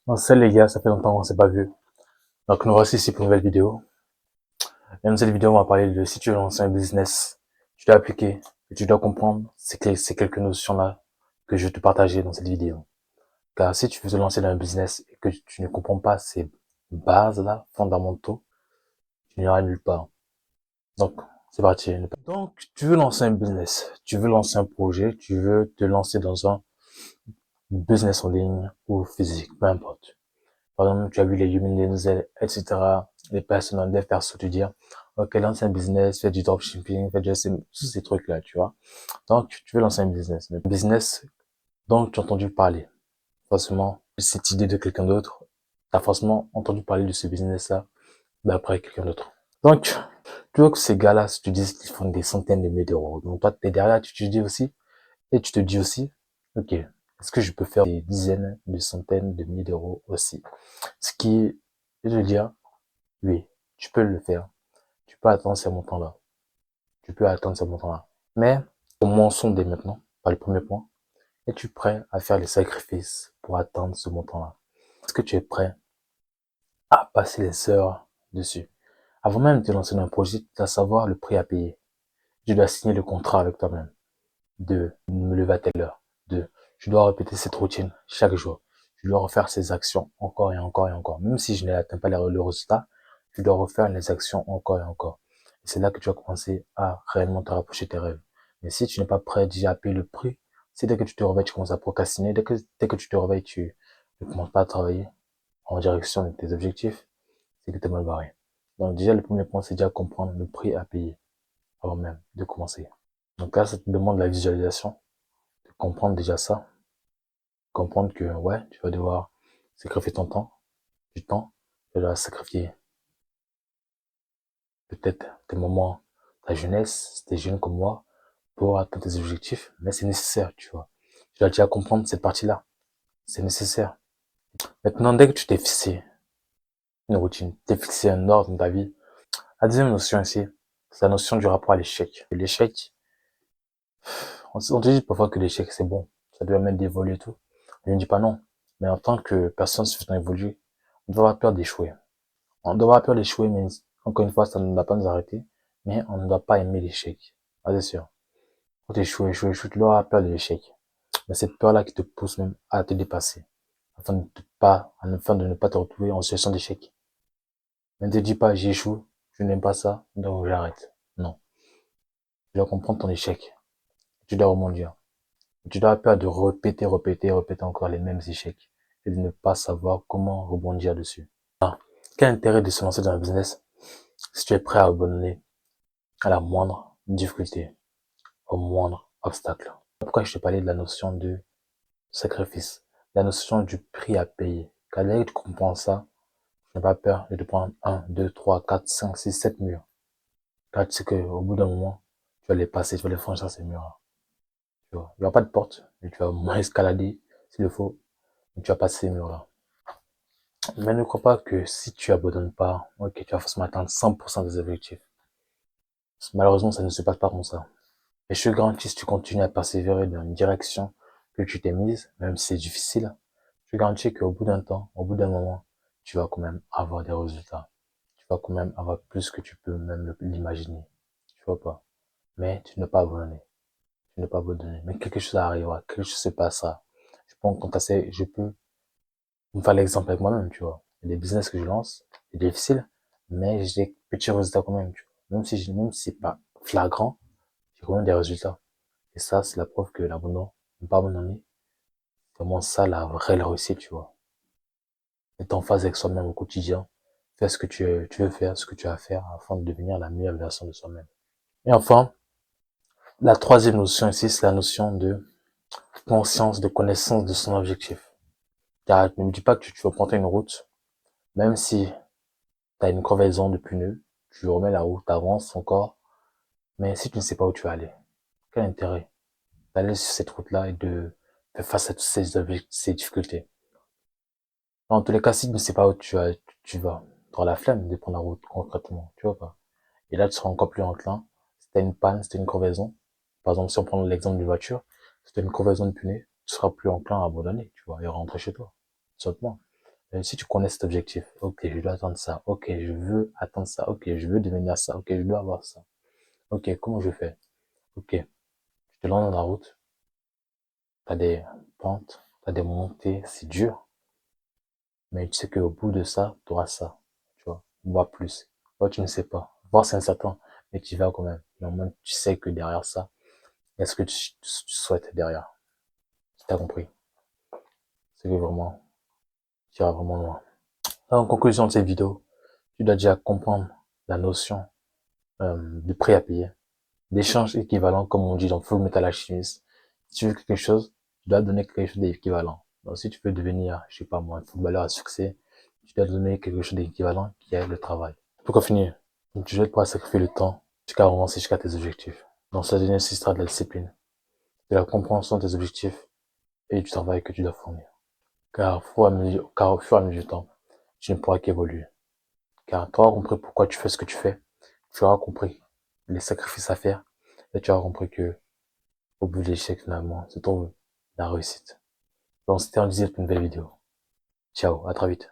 Bon, salut les gars, ça fait longtemps qu'on s'est pas vu. Donc nous voici ici pour une nouvelle vidéo. Et dans cette vidéo, on va parler de si tu veux lancer un business, tu dois appliquer, et tu dois comprendre ces quelques notions-là que je vais te partager dans cette vidéo. Car si tu veux te lancer dans un business et que tu ne comprends pas ces bases-là, fondamentaux, tu n'iras nulle part. Donc, c'est parti. Donc, tu veux lancer un business, tu veux lancer un projet, tu veux te lancer dans un business en ligne ou physique, peu importe. Par exemple, tu as vu les human Denzel, etc. Les personnes en dev perso te dire, ok, lance un business, fais du dropshipping, fais tous ces trucs-là, tu vois. Donc, tu veux lancer un business. Le business dont tu as entendu parler. Forcément, cette idée de quelqu'un d'autre, tu as forcément entendu parler de ce business-là d'après quelqu'un d'autre. Donc, tu vois que ces gars-là, si tu dis qu'ils font des centaines de milliers d'euros. Donc, toi, t'es derrière, tu te dis aussi, et tu te dis aussi, ok, est-ce que je peux faire des dizaines, de centaines de milliers d'euros aussi? Ce qui, je veux dire, oui, tu peux le faire. Tu peux atteindre ces montants-là. Tu peux atteindre ces montants-là. Mais, commençons dès maintenant, par le premier point. Es-tu prêt à faire les sacrifices pour atteindre ce montant-là? Est-ce que tu es prêt à passer les heures dessus? Avant même de te lancer dans un projet, tu dois savoir le prix à payer. Tu dois signer le contrat avec toi-même. De me lever à telle heure. De, je dois répéter cette routine chaque jour. Je dois refaire ces actions encore et encore et encore. Même si je n'atteins pas le résultat, tu dois refaire les actions encore et encore. Et c'est là que tu vas commencer à réellement te rapprocher de tes rêves. Mais si tu n'es pas prêt déjà à payer le prix, si dès que tu te réveilles, tu commences à procrastiner, dès que tu te réveilles, tu ne commences pas à travailler en direction de tes objectifs, c'est que tu es mal barré. Donc déjà, le premier point, c'est déjà comprendre le prix à payer avant même de commencer. Donc là, ça te demande la visualisation, de comprendre déjà ça, comprendre que ouais, tu vas devoir sacrifier ton temps, du temps, tu vas sacrifier peut-être tes moments, ta jeunesse, si t'es jeune comme moi, pour atteindre tes objectifs, mais c'est nécessaire, tu vois. Tu dois déjà comprendre cette partie-là. C'est nécessaire. Maintenant, dès que tu t'es fixé une routine, t'es fixé un ordre dans ta vie, la deuxième notion ici, c'est la notion du rapport à l'échec. L'échec, on te dit parfois que l'échec c'est bon, ça doit permettre d'évoluer et tout. Je ne dis pas non. Mais en tant que personne se faisant évoluer, on doit avoir peur d'échouer. On doit avoir peur d'échouer, mais encore une fois, ça ne doit pas nous arrêter. Mais on ne doit pas aimer l'échec. Ah, c'est sûr. Quand tu échoues, tu dois avoir peur de l'échec. Mais cette peur-là qui te pousse même à te dépasser. Afin de ne pas te retrouver en situation d'échec. Ne te dis pas, j'échoue, je n'aime pas ça, donc j'arrête. Non. Tu dois comprendre ton échec. Tu dois rebondir. Tu dois avoir peur de répéter encore les mêmes échecs. Et de ne pas savoir comment rebondir dessus. Quel intérêt de se lancer dans un business si tu es prêt à abandonner à la moindre difficulté, au moindre obstacle? Pourquoi je te parlais de la notion de sacrifice, la notion du prix à payer? Quand dès que tu comprends ça, tu n'as pas peur de te prendre 1, 2, 3, 4, 5, 6, 7 murs. Car tu sais qu'au bout d'un moment, tu vas les passer, tu vas les franchir ces murs-là. Tu vois, il n'y aura pas de porte, mais tu vas au moins escalader s'il le faut, mais tu vas passer ces murs-là. Mais ne crois pas que si tu abandonnes pas, ok, tu vas forcément atteindre 100% des objectifs. Malheureusement, ça ne se passe pas comme ça. Et je te garantis, si tu continues à persévérer dans une direction que tu t'es mise, même si c'est difficile, je te garantis qu'au bout d'un temps, au bout d'un moment, tu vas quand même avoir des résultats. Tu vas quand même avoir plus que tu peux même l'imaginer. Tu vois pas. Mais tu ne peux pas abandonner. Tu ne peux pas abandonner. Mais quelque chose arrivera, quelque chose se passera. Je peux me faire l'exemple avec moi-même, tu vois. Il y a des business que je lance, c'est difficile, mais j'ai des petits résultats quand même, tu vois. Même si c'est pas flagrant, j'ai quand même des résultats. Et ça, c'est la preuve que l'abandon, ne pas abandonner, c'est vraiment ça la vraie réussite, tu vois. Être en phase avec soi-même au quotidien, faire ce que tu veux faire, ce que tu as à faire afin de devenir la meilleure version de soi-même. Et enfin, la troisième notion ici, c'est la notion de conscience, de connaissance de son objectif. Car ne me dis pas que tu vas prendre une route, même si tu as une crevaison de pneus, tu remets la route, avances encore, mais si tu ne sais pas où tu vas aller, quel intérêt d'aller sur cette route-là et de faire face à toutes ces difficultés? En tous les cas, si tu ne sais pas où tu vas, tu auras la flemme de prendre la route concrètement, tu vois pas. Et là, tu seras encore plus enclin. Si t'as une panne, si t'as une crevaison, par exemple, si on prend l'exemple d'une voiture, si t'as une crevaison de pneu, tu seras plus enclin à abandonner, tu vois, et rentrer chez toi, tout simplement. Si tu connais cet objectif, ok, je dois atteindre ça, ok, je veux atteindre ça, ok, je veux devenir ça, ok, je dois avoir ça. Ok, comment je fais? Ok, tu te lances dans la route, t'as des pentes, t'as des montées, c'est dur, mais tu sais qu'au bout de ça, tu auras ça, tu vois, voire plus. Toi, tu ne sais pas, voire c'est incertain, mais tu y vas quand même. Mais au moins, tu sais que derrière ça, il y a ce que tu souhaites derrière. Tu t'as compris? C'est que vraiment, tu iras vraiment loin. En conclusion de cette vidéo, tu dois déjà comprendre la notion de prix à payer, d'échange équivalent, comme on dit dans Full Metal Alchemist. Si tu veux quelque chose, tu dois donner quelque chose d'équivalent. Donc, si tu veux devenir, je sais pas moi, un footballeur à succès, tu dois donner quelque chose d'équivalent qui est le travail. Pour finir, tu dois pouvoir sacrifier le temps jusqu'à avancer jusqu'à tes objectifs. Donc, ça nécessitera de la discipline, de la compréhension de tes objectifs et du travail que tu dois fournir. Car au fur et à mesure du temps, tu ne pourras qu'évoluer. Car tu auras compris pourquoi tu fais ce que tu fais. Tu auras compris les sacrifices à faire. Et tu auras compris que, au bout de l'échec, finalement, se trouve la réussite. Donc, c'était un disait pour une nouvelle vidéo. Ciao, à très vite.